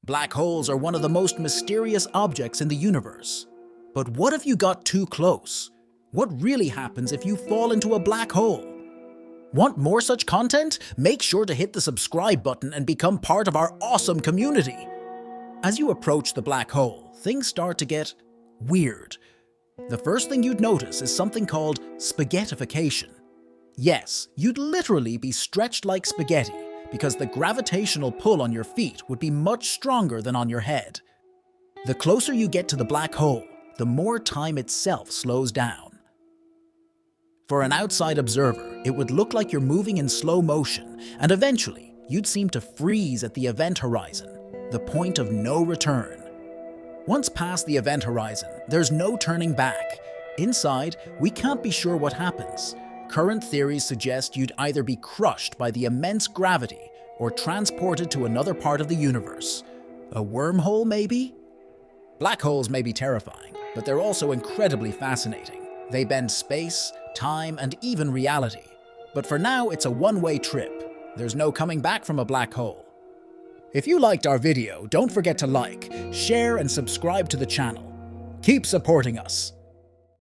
Black holes are one of the most mysterious objects in the universe. But what if you got too close? What really happens if you fall into a black hole? Want more such content? Make sure to hit the subscribe button and become part of our awesome community. As you approach the black hole, things start to get weird. The first thing you'd notice is something called spaghettification. Yes, you'd literally be stretched like spaghetti because the gravitational pull on your feet would be much stronger than on your head. The closer you get to the black hole, the more time itself slows down. For an outside observer, it would look like you're moving in slow motion, and eventually, you'd seem to freeze at the event horizon, the point of no return. Once past the event horizon, there's no turning back. Inside, we can't be sure what happens. Current theories suggest you'd either be crushed by the immense gravity or transported to another part of the universe. A wormhole, maybe? Black holes may be terrifying, but they're also incredibly fascinating. They bend space, time, and even reality. But for now, it's a one-way trip. There's no coming back from a black hole. If you liked our video, don't forget to like, share, and subscribe to the channel. Keep supporting us.